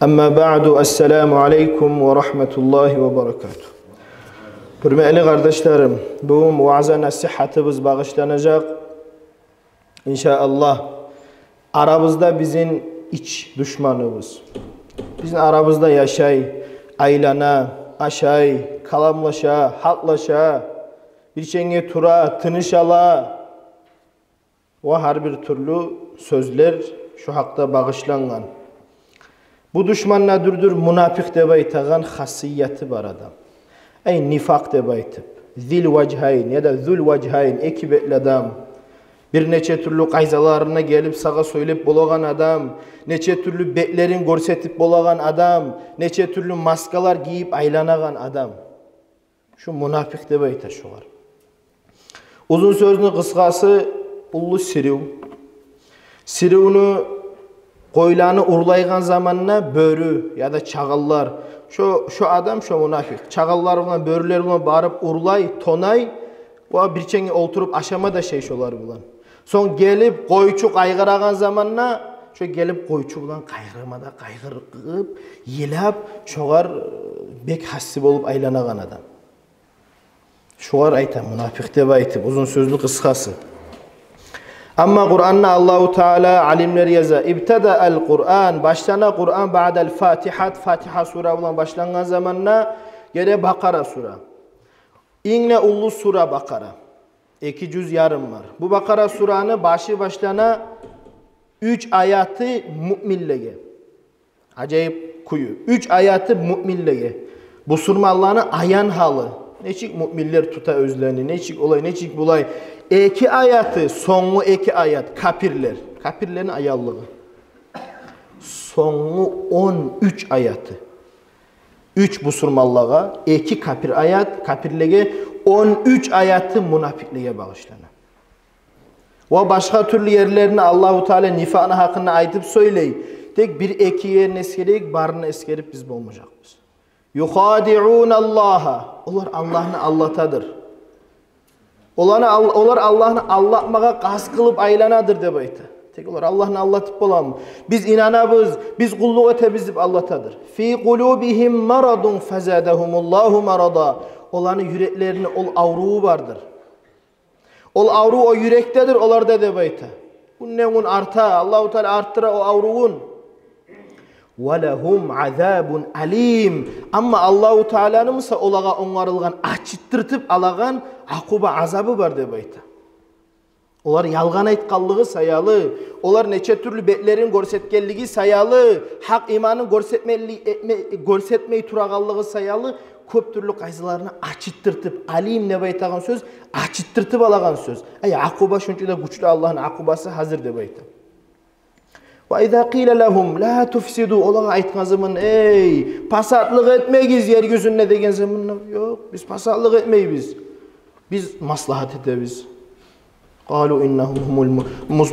Amma ba'du, esselamu aleykum ve rahmetullahi ve berekatuhu. Hürmetli kardeşlerim, bugün vaaz-ı nasihatımız bağışlanacak. İnşallah aramızda bizim iç düşmanımız. Bizim aramızda yaşay, aylana, aşay, kalamlaşa, halklaşa, bir çenge tura, tınışala ve her bir türlü sözler şu hakta bağışlangan. Bu düşmanla durdur münafık deb aytağan hasiyeti var adam. Ey nifak deb aytıp, zil vajhayn ya da zul vajhayn iki betli adam. Bir neçe türlü qayzalarına gelip sağa söylep bolagan adam, neçe türlü betlerin görsetip bolagan adam, neçe türlü maskalar giyip aylanagan adam. Şu münafık deb aytar şular. Uzun sözünün kıskası ullu siriv. Sirivni koylanı urlaygan zamanına börü ya da çağallar. Şu adam şu münafık. Çağallar bilan börüler bilan barıp urlay, tonay ve bir çenge oturup aşama da şolar bilan. Son gelip koyçuk aygıragan zamanına şu gelip koyçuk bilan kaygırmada kaygırıp yelap şoğar bek hassi olup aylanagan adam. Şoğar ayta münafık deb aytıp uzun sözlü kıskası. Ama Kur'an'da Allahu Teala alimler yaza. İbteda'el Kur'an, başlana Kur'an ba'del Fatihat, Fatiha sura bilan başlangan zamanna gene Bakara sura. İnne ullu sura Bakara. 200 yarım var. Bu Bakara suranı başlana 3 ayatı müminlege. Acayip kuyu. 3 ayatı müminlege. Bu surma Allah'ın ayan halı. Neçik müminler tuta özlerini, neçik olay, neçik bulay. 2 ayatı, sonu 2 ayat, kapirler. Kapirlerin ayallığı. Sonu 13 ayatı. 3 bu surmallağa, 2 kapir ayat, kapirlege 13 ayatı münafıklığa bağışlanan. Ve başka türlü yerlerini Allahu Teala nifakını hakkında aytıp söyley. Tek bir iki yerini eskereyik, barını eskerip biz bulmayacağız. Yuhadi'un Allah'a. Onlar Allah'ını allatadır. Onlar Allah'ını allatmağa qas kılıp aylanadır deb aytı. Tek onlar Allah'ını allatıp bolamı. Biz inanabız, biz kulluk etebіз deb allatadır. Fi kulubihim maradun fazadahumullahu marada. Onların yüreklerine ol avruğu vardır. Ol avruğu o yürektedir, onlarda deb aytı. Bu neun arta, Allahu Teala arttıra o avruğun. وَلَهُمْ عَذَابٌ alim. Ama Allahu Teala'nın ise olağa onarılgan, açıttırtıp alagan akuba azabı var deb aytı. Onlar yalgan aytqanlığı sayalı, onlar neçe türlü betlerin görsetkenligi sayalı, hak imanın görsetmeyi turağanlığı sayalı, köp türlü qayzılarını açıttırtıp, alim deb aytağan söz, açıttırtıp alagan söz. Ay akuba şunca da güçlü Allah'ın akubası hazır deb aytı. وَاِذَا قِيلَ لَهُمْ لَا تُفْسِدُوا Olağa aytkan zaman, ey pasatlık etmeyiz yeryüzünde degen zamanla. Yok, biz pasatlık etmeyiz. Biz maslahat etebiz. قَالُوا اِنَّهُمْ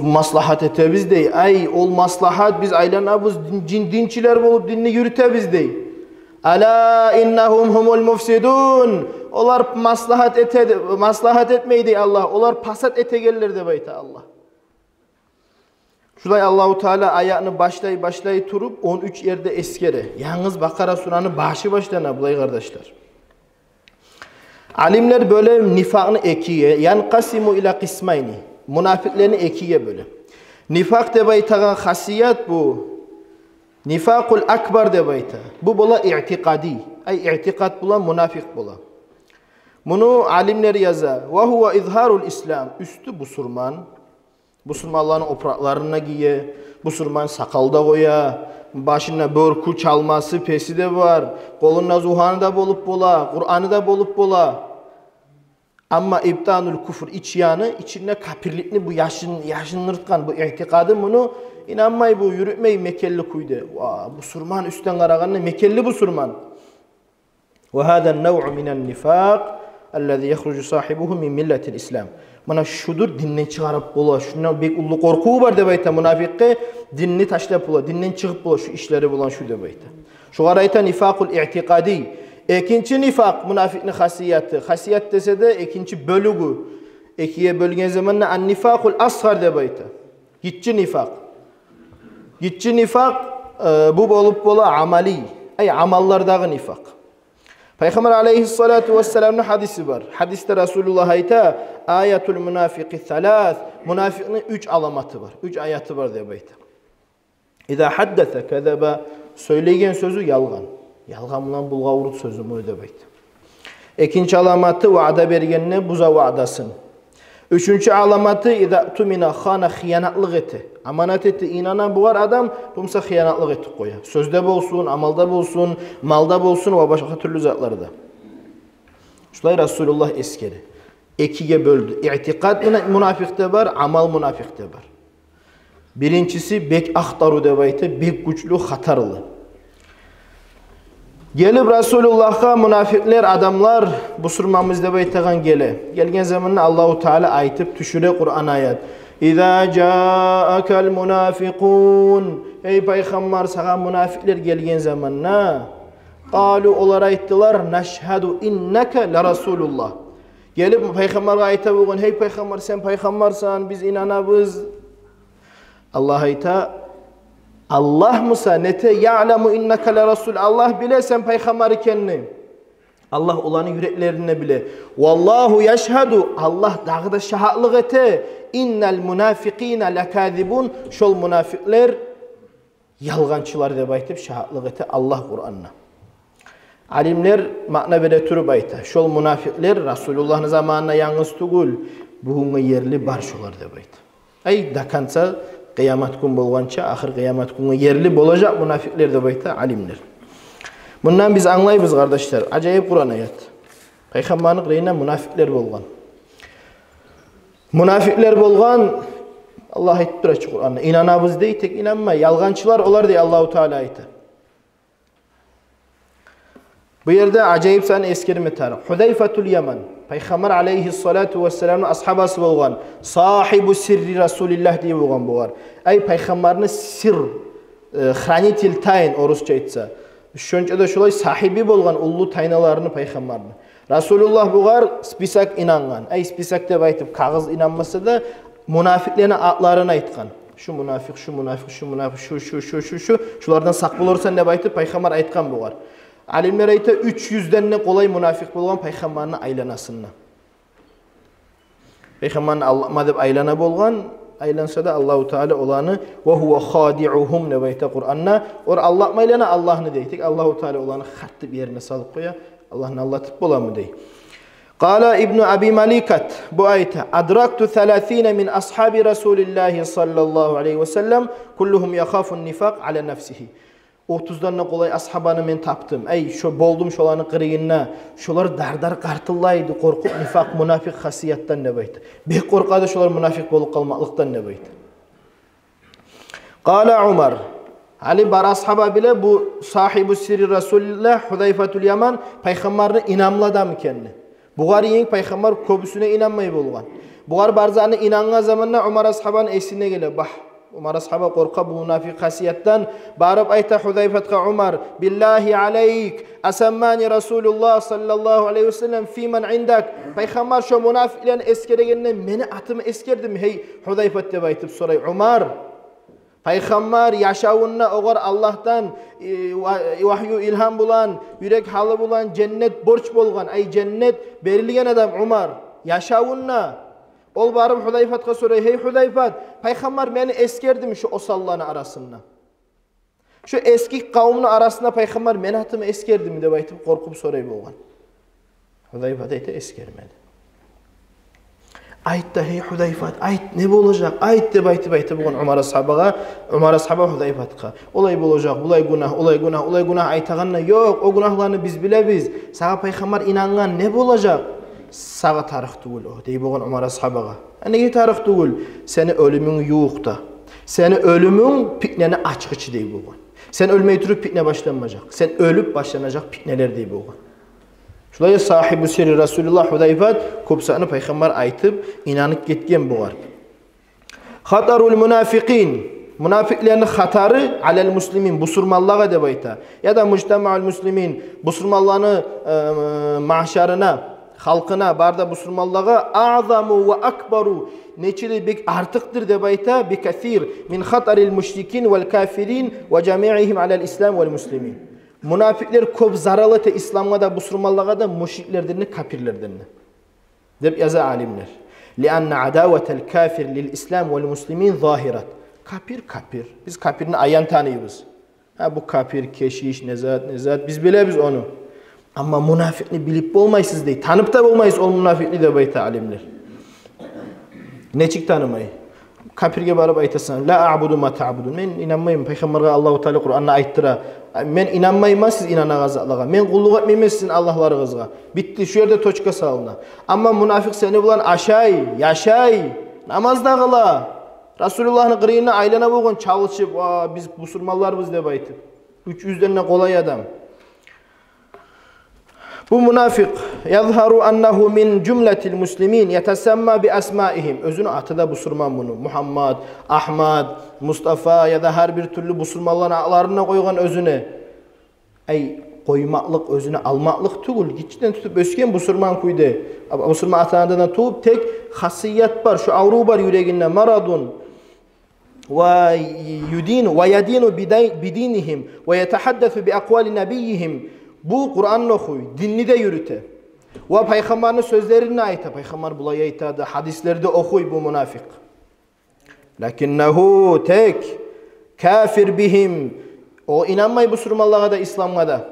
maslahat etebiz dey. Ay ol maslahat biz aylanabız, dinçiler olup dinini yürütebiz dey. Ala innahum humul mufsidun. Onlar maslahat etmeyi dey Allah. Onlar pasat etegeller de bayta Allah. Şulay Allahu Teala ayağını başlay turup 13 yerde eskere. Yalnız Bakara suranın başı başlana bulay kardeşler. Alimler böyle nifakını ekiye, yankasimu ila kısmayni. Münafıklarını ekiye böyle. Nifak deb aytağan hasiyet bu. Nifakul akbar deb ayta. Bu bola i'tiqadi. Ay i'tiqad bola, münafık bola. Bunu alimler yaza. Ve huve izharul İslam. Üstü busurman. Busurman Allah'ın opraklarına giye. Busurman sakalda koya. Başına börkü çalması pesi de var. Koluna zuhanı da bolup bola. Kur'an'ı da bolup bola. Ama ibtanul kufur iç yanı, içinde kapirlikni bu yaşınırtkan bu i'tikadı bunu inanmayı bu yürütmeyi mekelli kuydu. Bu surman üstten karağanlı mekelli bu surman. Ve hâden nev'u minen nifak ellezî yehrucu sahibuhu min milletil İslam. Mana şudur dinden çıkarıp bola, şundan bek ullu korkuğu var deb ayta münafıkka, dinni taşlap bola, dinden çıkıp bola, şu işleri bolan şu deb ayta. Şu garayta nifakul i'tikadi. İkinci nifak münafıkın hasiyeti dese de ikinci bölügü. İkiye bölgen zamanla an-nifakul ashar deb ayta. Gitçi nifak. bu bolup bola amali, ay amallardagı nifak. Peygamber aleyhissalatu vesselam'ın hadisi var. Hadiste Resulullah ayta ayatul münafiki salas. Münafiqnin 3 alamatı var. 3 ayatı var diye ayta. İza haddese kezebe, söylegen sözü yalgan. Yalgan bilen bulgavurut sözü mü diye ayta. İkinci alamatı vaada bergenine buza vaadasın. Üçüncü alamatı iza tumina khana xiyanatlık eti. Amanat eti inanan buğar adam bumsa xiyanatlık eti koya. Sözde bolsun, amalda bolsun, malda bolsun ve başka türlü zatlarda. Şulay Resulullah eskeri. İkiye böldü. İ'tikad münafikte var, amal münafikte var. Birincisi bek ahtaru debayte, bek güçlü, hatarlı. Gelip Resulullah'a münafikler adamlar bu surmamız debaytegan gelgen zamanında Allahu Teala aytıp düşüre Kur'an ayet. İza ca'akal munafikun. Ey peygamber sana münafikler gelgen zamanına qalu olar ayttılar neşhadu inneke la Resulullah. Gelip peygamber'e ayta bugün hey peygamber sen peygambersan biz inanabız. Allah ayta Allah Musa nete ya'lemu inneke la Resul. Allah bile sen peygamber ikenini. Allah olanın yüreklerine bile. Wallahu yeşhedü. Allah dağı da şahitlik ete. İnnel münafikine lekâzibun. Şol münafikler yalgancılar diye baytıp şahitlik ete Allah Kur'an'na. Alimler makna bere türü bayta. Şol münafikler Resulullah'ın zamanına yalnız tugul. Buğuna yerli barşolar diye bayta. Ay dakansa kıyamet gün bolgança ahir kıyamet günü yerli bolacak münafikler de bayta alimler. Bundan biz anlayırız kardeşler. Acayip Kur'an ayet. Peygamberlik reyine münafikler bolgan. Münafikler bolgan Allah aytır açık Kur'an'da. İnanabız dey tek inanma. Yalgancılar olar diye Allahu Teala aytır. Bu yerde acayip sen eskerime tarih. Hudayfatul Yaman. Peygamber aleyhissalatu vesselam'ın ashabası bolgan. Sahibu sirri Resulillah diye bolgan bu var. Ay peygamberin sir xranitil tayin orusça aytsa. Şönçe de şolay sahibi bolgan ullu taynalarını peygamberin. Resulullah buğar spisak inangan. Ay spisak deb aytıp kağız inanmasa da münafiklerin atlarını aytkan. Şu münafik, şu münafik, şu münafik, şu. Şulardan sak bulursan deb aytıp peygamber aytkan buğar. Alimler ayta 300'den ne kolay münafik bolgan peygamberin aylanasını. Peygamberin Allah'ma deb aylana bolgan, aylansa da Allahu Teala olanı ve huve khadi'uhum ne bayta Kur'an'na. Or Allah'ma aylana Allah'ını deytik. Allahu Teala olanı hattı bir yerine salıp koya. Allah'ın anlatıp bolamı dey. Qala İbn Abi Malikat bu ayta adraktu 30 min ashabi Resulillah sallallahu aleyhi ve sellem kulluhum yakhafun nifaq ala nefsihi. 30'dan ne kolay ashabanı men taptım. Ey şu boldum şolanı qırıyınna. Şolar dardar qartıllaydı korkup nifaq münafik hasiyattan ne baytı. Bek korkadı şolar münafik bolup kalmaklıktan ne baytı. Qala Umar Ali bar ashaba bile bu sahibi sirri Resulullah Hudayfatul Yaman peygamberini inanmalı adam ikenini. Buğar yeng peygamber köbüsüne inanmayı bolgan. Buğar barzanı inangan zamanla Umar ashabanın esine gele. Bah Umar ashaba korka bu münafik hasiyattan barıp ayta Hudayfat'a Umar billahi aleyk asammani Resulullah sallallahu aleyhi ve sellem fiman indak. Peygamber şu münafiklerin eskeregenine meni atımı eskerdim. Hey Hudayfat deb aytıp soray Umar. Peygamber yaşavunna oğar Allah'tan vahyu ilham bulan, yürek halı bulan, cennet borç bolgan. Ay cennet berilgen adam Umar. Yaşavunna. Ol barıp Hudayfat'a soray. Hey Hudayfat, Peygamber beni eskerdim şu osallarını arasında. Şu eski kavminin arasında Peygamber meni atımı eskerdim deb aytıp korkup soray bolgan. Hudayfat ayta eskermedi. Ayt da hey Hudayfat, ayt ne bolacak? Ayt deb aytıp bugün Umar ashabaga, Umar ashaba Hudayfat'a. Olay bolacak, olay günah aytaganna yok. O günahlarını biz bilebiz. Sağa peygamber inangan ne bolacak? Sağa tarix tugul o. Dey bugün Umar ashabaga. Nege tarix tugul? Seni ölümün yuqda. Seni ölümün pitneni açıqçı dey bugün. Sen ölmeyi turup pitne başlanmayacak. Sen ölüp başlanacak pitneler dey bugün. Şulay sahibi sirri Resulullah Hudayfat köpsani peygamber aytıp inanıp ketken buğar. Hatarul münafiqin. Münafiklerin hatarı alel muslimin busurmallağa deb ayta. Ya da mujtama'ul muslimin busurmallağını mahşarına halkına, barda musulmanlığa a'zamu ve akbaru neçili bek artıktır deb ayta bi kasir min hataril müşrikin vel kafirin ve cemi'ihim alel islam vel muslimin. Munafikler köp zaralı te İslam'a da musulmanlığa da müşriklerden, kafirlerden deb yazı alimler. Lianna adavetel kafir lil islam vel muslimin zahirat. Kafir. Biz kafirini ayan tanıyız. Ha bu kafir, keşiş, nezat biz biliriz onu. Ama munafikni bilip olmaysız değil. Tanıp da olmayız o munafikni de bayta alimler. Neçik tanımayı? Kafirge barıp aytasan la a'budu ma ta'budun. Men inanmayım. Peygamberge Allahu Teala Kur'an'da ayttıra. Men inanmayım siz inanağız Allah'a. Men kulluk etmeyim sizin Allah'larınızga. Bitti şu yerde toçka salına. Ama münafık seni bulan aşay, yaşay, namazda kıla. Resulullah'ın kırığına aylana boğun çalışıp biz musulmanlarız deb aytıp. 300'lerine kolay adam. Bu münafık yazharu annahu min cümletil muslimin yetesemma bi asmaihim. Özünü atıda busurman bunu. Muhammed, Ahmad, Mustafa ya da her bir türlü busurmanların ağlarına koygan özüne. Ay koymaklık özüne almaklık tugul. Gitçiden tutup ösken busurman kuydu. Busurman atanından tutup tek hasiyet var. Şu avru var yüreğinde maradun. Ve yudinu ve yadinu bidinihim ve yetehaddesu bi akvali nebiyihim. Bu Kur'an'ı okuy, dinini de yürüte. Ve Peygamber'in sözlerini ayta. Peygamber bulaya aytadı, hadislerde okuy bu münafık. Lakinnehu tek kafir bihim. O inanmay bu Müslümanlığa da İslam'a da.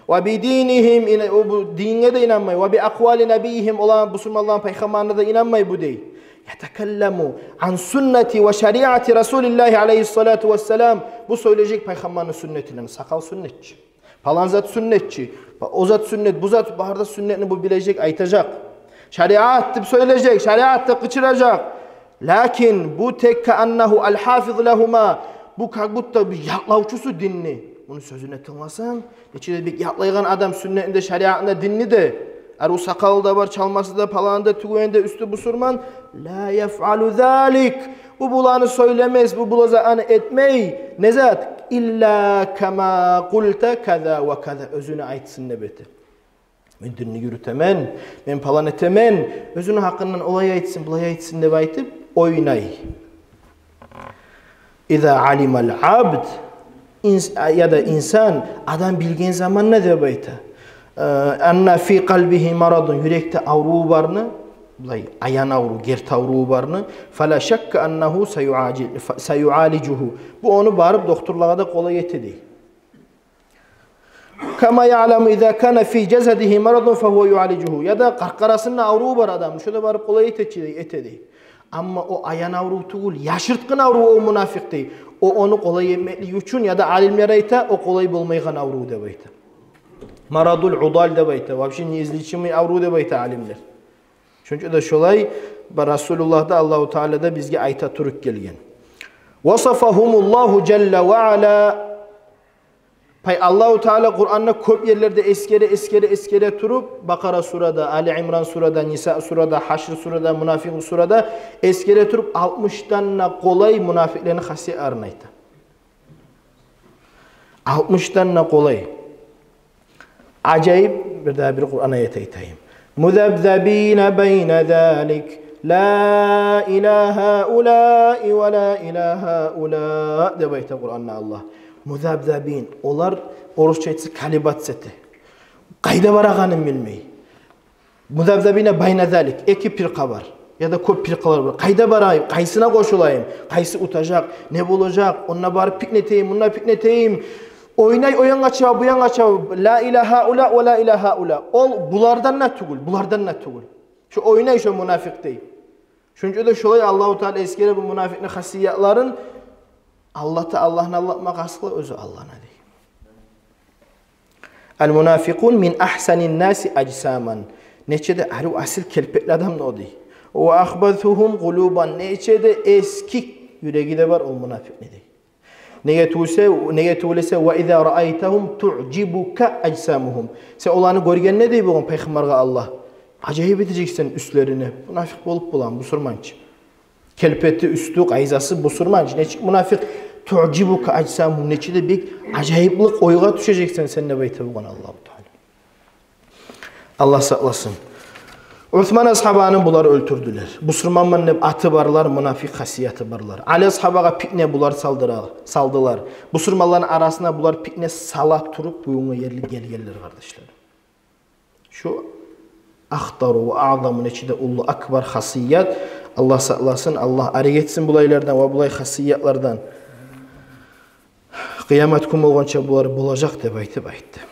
Ve bi dinihim bu dinine de inanmay. Ve bi akvali nebiyihim olan bu Müslümanlığın Peygamber'ine de inanmay bu değil. Yetekellemu an sünneti ve şeriatı Resulillahi aleyhissalatu vesselam. Bu söyleyecek Peygamber'in sünnetinden. Sakal sünnetçi. Falan zat sünnetçi. O zat sünnet, bu zat baharda sünnetini bu bilecek, aytacak. Şeriat deyip söyleyecek, şeriat da kıçıracak. Lakin bu tek annahu al-hafiz lahuma. Bu kagbutta bir yaklavçusu dinni. Onun sözüne tınlasan, içinde bir yaklaygan adam sünnetinde, şeriatında dinni de. O sakalı da var, çalması da, palağında, tügüğünde, üstü busurman. La yef'alu zalik. Bu bulanı söylemez, bu bulazağını etmey. Ne zat? İlla kema kulta kaza ve kaza. Özünü aytsın nebeti. Ben dinini yürütemen, ben palan etemen. Özünü hakkından olay aytsın, bulay aytsın ne baytıp oynay. İza alimal abd ya da insan adam bilgen zaman ne de bayta? Anna fi kalbihi maradun yürekte avru varını ayan avru, gert avru varını fala şakka annahu sayualicuhu. Bu onu bağırıp doktorlara da kolay etedi. Kama ya'lamu iza kana fi cesedihi maradun fehuve yualicuhu. Ya da karkarasında avru var adam. Şöyle bağırıp kolay etedi. Ama o ayan avru tuğul, yaşırtkın avru o münafık değil. O onu kolay etmekli üçün ya da alimlere ite o kolay bulmaygan avru de bayta. Maradul udal de bayta. Vabşin izliçimi avru de bayta alimler. Çünkü de şolay Resulullah'da Allahu Teala'da bizge ayta turuk gelgen. Vasafahumullahu celle ve ala. Pay Allahu Teala Kur'an'da köp yerlerde eskere turup Bakara surada, Ali İmran surada, Nisa surada, Haşr surada, Münafık surada eskere turup 60'tan kolay münafıklerin hasi arnaydı. 60'tan kolay. Acayip bir daha bir Kur'an ayeti aytayım. Muzabzabina beyne zalik la ilaha ula ve la ilaha ula de bayta Kur'an'da Allah. Muzabzabin onlar Orusça etsi kalibat seti. Qayda varağanın bilmeyi. Muzabzabina beyne zalik iki pirqa var ya da köp pirqalar var. Qayda varayım, qaysına koşulayım, qaysı utacak, ne bulacak, onunla barıp pikneteyim, bununla pikneteyim. Oynay oyan açav, bu yan açav. La ilaha ula ve la ilaha ula. Ol bulardan ne tugul, bulardan ne tugul. Şu oynay şu münafık değil. Çünkü de şolay Allahu Teala eskere bu münafıkın hasiyatların Allah'ın Allah'ma kasılı özü Allah'ına değil. El münafikun min ahsanin nasi ecsaman. Neçede aru asil kelpekli adam da o değil. Ve ahbathuhum guluban. Neçede eski yüreği de var o münafık ne değil. Neye tuğlese ve izâ ra'aytahum tu'cibuka ecsamuhum. Sen olanı görgen ne deyip oğun Peygamber'e Allah? Acayip edeceksin üstlerini. Münafık bolup bulan bu surmanç. Kelpeti, üstü, qayzası bu surmanç. Neçik münafık tu'cibuka ecsamuhum. Neçide bir acayiplik oyga düşeceksin sen ne beyte bulan Allah-u Teala. Allah saklasın. Osman ashabanı bular öldürdüler. Busurmanman dep atı barlar, münafik hasiyeti barlar. Ali ashabaga pitne bular saldılar. Busurmanların arasına bular pitne salat turup buyunga yerli gelgeller kardeşler. Şu ahtaru ve a'zamun içinde ullu akbar hasiyet. Allah saklasın, Allah arı etsin bulaylardan ve bulay hasiyetlerden. Kıyamet kum olgança bular bulacak dep aytып aytты.